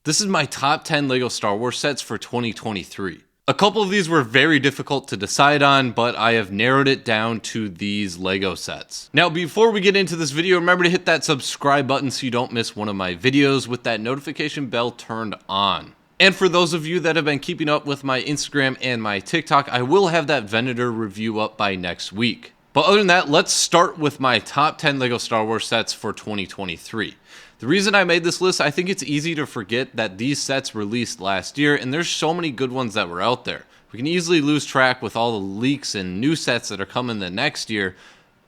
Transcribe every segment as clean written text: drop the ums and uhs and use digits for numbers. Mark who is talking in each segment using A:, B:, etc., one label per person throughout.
A: This is my top 10 LEGO Star Wars sets for 2023. A couple of these were very difficult to decide on, but I have narrowed it down to these LEGO sets. Now, before we get into this video, remember to hit that subscribe button so you don't miss one of my videos with that notification bell turned on. And for those of you that have been keeping up with my Instagram and my TikTok, I will have that Venator review up by next week. But other than that, let's start with my top 10 LEGO Star Wars sets for 2023. The reason I made this list, I think it's easy to forget that these sets released last year, and there's so many good ones that were out there. We can easily lose track with all the leaks and new sets that are coming the next year,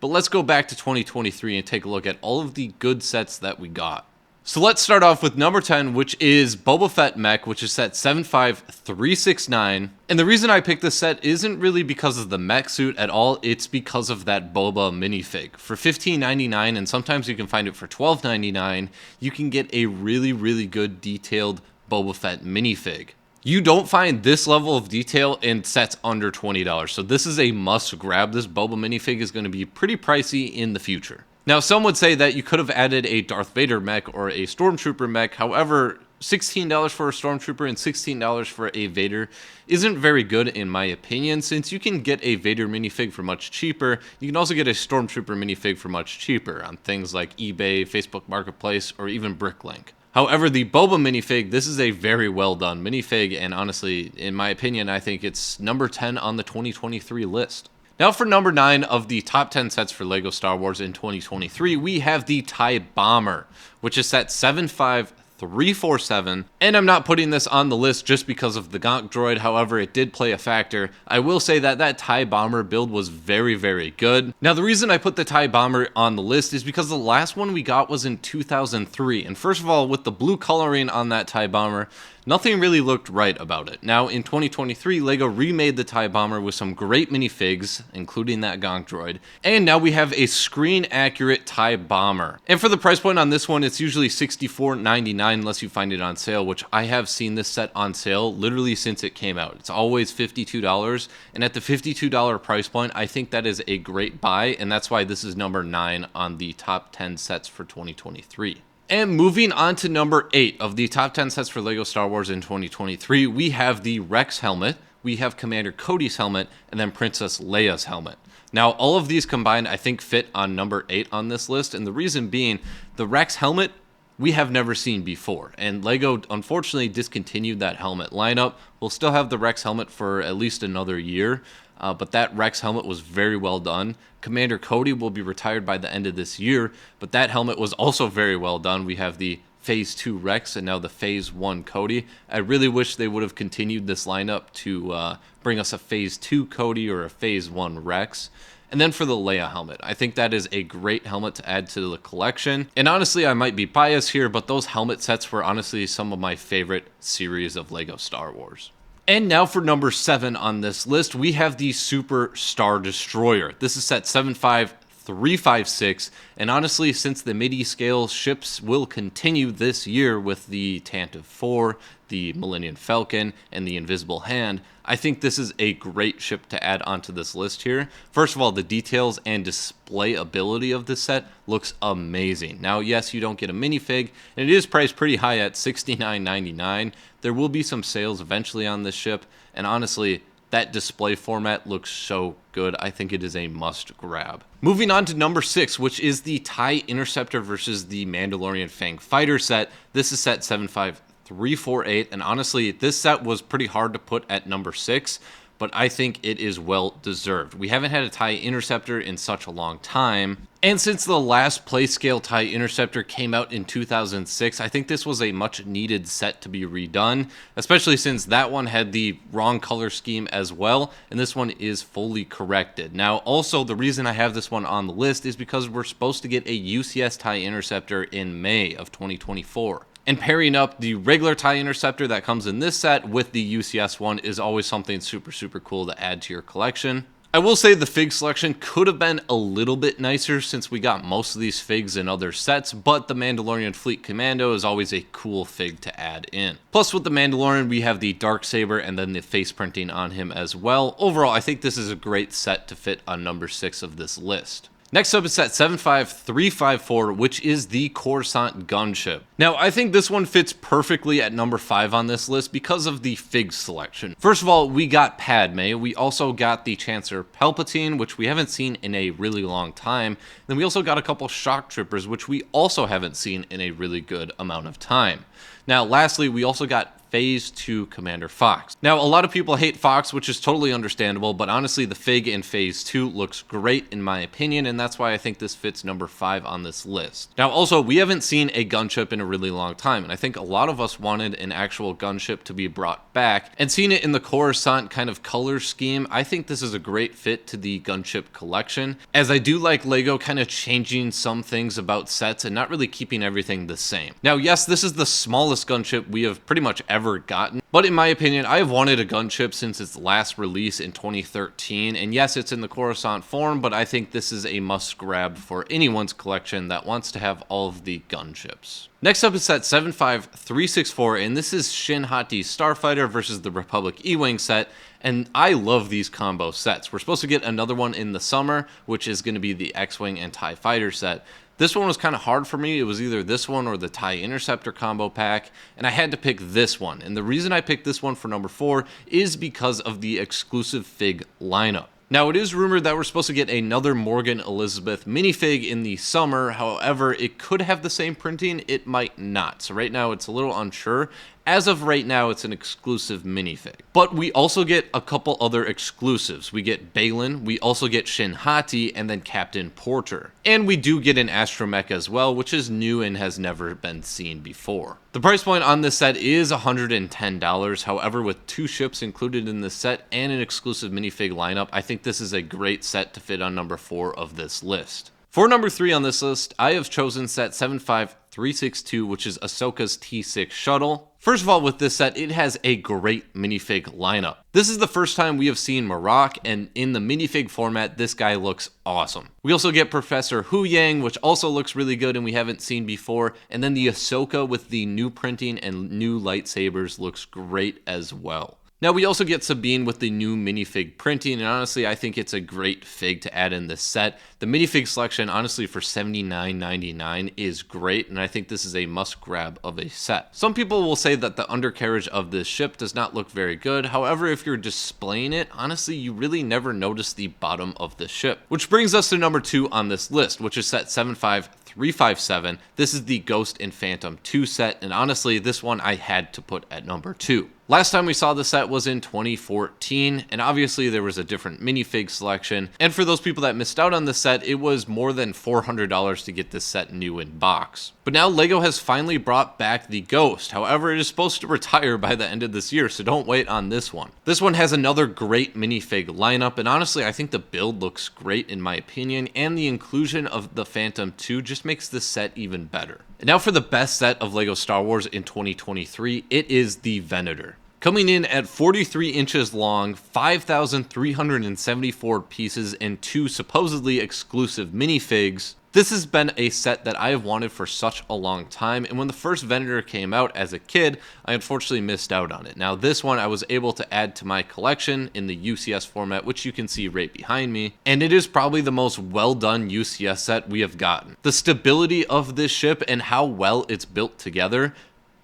A: but let's go back to 2023 and take a look at all of the good sets that we got. So let's start off with number 10, which is Boba Fett Mech, which is set 75369. And the reason I picked this set isn't really because of the mech suit at all, it's because of that Boba minifig. For $15.99, and sometimes you can find it for $12.99, you can get a really good detailed Boba Fett minifig. You don't find this level of detail in sets under $20, so this is a must grab. This Boba minifig is going to be pretty pricey in the future. Now, some would say that you could have added a Darth Vader mech or a Stormtrooper mech. However, $16 for a Stormtrooper and $16 for a Vader isn't very good in my opinion, since you can get a Vader minifig for much cheaper. You can also get a Stormtrooper minifig for much cheaper on things like eBay, Facebook Marketplace, or even Bricklink. However, the Boba minifig, this is a very well done minifig, and honestly, in my opinion, I think it's number 10 on the 2023 list. Now for number 9 of the top 10 sets for LEGO Star Wars in 2023, we have the TIE Bomber, which is set 75347. And I'm not putting this on the list just because of the Gonk droid, however, it did play a factor. I will say that that TIE Bomber build was very good. Now the reason I put the TIE Bomber on the list is because the last one we got was in 2003. And first of all, with the blue coloring on that TIE Bomber, nothing really looked right about it. Now, in 2023, LEGO remade the TIE Bomber with some great minifigs, including that Gonk droid, and now we have a screen-accurate TIE Bomber. And for the price point on this one, it's usually $64.99 unless you find it on sale, which I have seen this set on sale literally since it came out. It's always $52, and at the $52 price point, I think that is a great buy, and that's why this is number 9 on the top 10 sets for 2023. And moving on to number 8 of the top 10 sets for LEGO Star Wars in 2023, we have the Rex helmet, we have Commander Cody's helmet, and then Princess Leia's helmet. Now, all of these combined, I think, fit on number 8 on this list, and the reason being, the Rex helmet, we have never seen before, and LEGO unfortunately discontinued that helmet lineup. We'll still have the Rex helmet for at least another year, but that Rex helmet was very well done. Commander Cody will be retired by the end of this year, but that helmet was also very well done. We have the Phase 2 Rex and now the Phase 1 Cody. I really wish they would have continued this lineup to bring us a Phase 2 Cody or a Phase 1 Rex. And then for the Leia helmet, I think that is a great helmet to add to the collection. And honestly, I might be biased here, but those helmet sets were honestly some of my favorite series of LEGO Star Wars. And now for number 7 on this list, we have the Super Star Destroyer. This is set 75356, and honestly, since the MIDI scale ships will continue this year with the Tantive 4, the Millennium Falcon, and the Invisible Hand, I think this is a great ship to add onto this list here. First of all, the details and display ability of this set looks amazing. Now, yes, you don't get a minifig, and it is priced pretty high at $69.99. There will be some sales eventually on this ship, and honestly, that display format looks so good. I think it is a must grab. Moving on to number 6, which is the TIE Interceptor versus the Mandalorian Fang fighter set. This is set 75348, and honestly, this set was pretty hard to put at number 6, but I think it is well deserved. We haven't had a TIE Interceptor in such a long time, and since the last Playscale TIE Interceptor came out in 2006, I think this was a much needed set to be redone, especially since that one had the wrong color scheme as well, and this one is fully corrected. Now, also, the reason I have this one on the list is because we're supposed to get a UCS TIE Interceptor in May of 2024. And pairing up the regular TIE Interceptor that comes in this set with the UCS one is always something super cool to add to your collection. I will say the fig selection could have been a little bit nicer since we got most of these figs in other sets, but the Mandalorian Fleet Commando is always a cool fig to add in. Plus with the Mandalorian, we have the Darksaber and then the face printing on him as well. Overall, I think this is a great set to fit on number 6 of this list. Next up is set 75354, which is the Coruscant Gunship. Now, I think this one fits perfectly at number 5 on this list because of the fig selection. First of all, we got Padme, we also got the Chancellor Palpatine, which we haven't seen in a really long time, then we also got a couple shock troopers, which we also haven't seen in a really good amount of time. Now, lastly, we also got Phase 2 Commander Fox. Now, a lot of people hate Fox, which is totally understandable, but honestly, the fig in Phase 2 looks great in my opinion, and that's why I think this fits number 5 on this list. Now, also, we haven't seen a gunship in a really long time, and I think a lot of us wanted an actual gunship to be brought back, and seeing it in the Coruscant kind of color scheme, I think this is a great fit to the gunship collection, as I do like LEGO kind of changing some things about sets and not really keeping everything the same. Now, yes, this is the smallest gunship we have pretty much ever gotten, but in my opinion, I have wanted a gunship since its last release in 2013, and yes, it's in the Coruscant form, but I think this is a must grab for anyone's collection that wants to have all of the gunships. Next up is set 75364, and this is Shin Hati Starfighter versus the Republic E-Wing set, and I love these combo sets. We're supposed to get another one in the summer, which is going to be the X-Wing and TIE Fighter set. This one was kind of hard for me. It was either this one or the TIE Interceptor combo pack, and I had to pick this one. And the reason I picked this one for number 4 is because of the exclusive fig lineup. Now, it is rumored that we're supposed to get another Morgan Elizabeth minifig in the summer. However, it could have the same printing, it might not. So right now, it's a little unsure. As of right now, it's an exclusive minifig. But we also get a couple other exclusives. We get Balin, we also get Shin Hati, and then Captain Porter. And we do get an astromech as well, which is new and has never been seen before. The price point on this set is $110. However, with 2 ships included in this set and an exclusive minifig lineup, I think this is a great set to fit on number 4 of this list. For number 3 on this list, I have chosen set 75362, which is Ahsoka's T6 Shuttle. First of all, with this set, it has a great minifig lineup. This is the first time we have seen Marok, and in the minifig format, this guy looks awesome. We also get Professor Hu Yang, which also looks really good and we haven't seen before, and then the Ahsoka with the new printing and new lightsabers looks great as well. Now, we also get Sabine with the new minifig printing, and honestly, I think it's a great fig to add in this set. The minifig selection, honestly, for $79.99 is great, and I think this is a must-grab of a set. Some people will say that the undercarriage of this ship does not look very good. However, if you're displaying it, honestly, you really never notice the bottom of the ship. Which brings us to number 2 on this list, which is set 75357. This is the Ghost and Phantom 2 set, and honestly, this one I had to put at number 2. Last time we saw the set was in 2014, and obviously there was a different minifig selection, and for those people that missed out on this set, it was more than $400 to get this set new in box. But now LEGO has finally brought back the Ghost. However, it is supposed to retire by the end of this year, so don't wait on this one. This one has another great minifig lineup, and honestly, I think the build looks great in my opinion, and the inclusion of the Phantom 2 just makes this set even better. And now for the best set of LEGO Star Wars in 2023, it is the Venator. Coming in at 43 inches long, 5,374 pieces, and 2 supposedly exclusive minifigs, this has been a set that I have wanted for such a long time, and when the first Venator came out as a kid, I unfortunately missed out on it. Now this one I was able to add to my collection in the UCS format, which you can see right behind me, and it is probably the most well done UCS set we have gotten. The stability of this ship and how well it's built together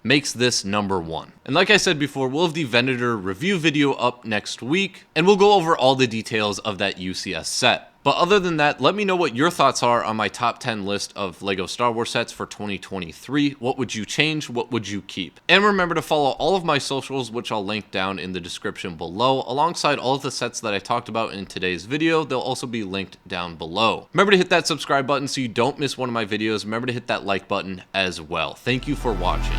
A: makes this number 1. And like I said before, we'll have the Venator review video up next week, and we'll go over all the details of that UCS set. But other than that, let me know what your thoughts are on my top 10 list of LEGO Star Wars sets for 2023. What would you change? What would you keep? And remember to follow all of my socials, which I'll link down in the description below, alongside all of the sets that I talked about in today's video. They'll also be linked down below. Remember to hit that subscribe button so you don't miss one of my videos. Remember to hit that like button as well. Thank you for watching.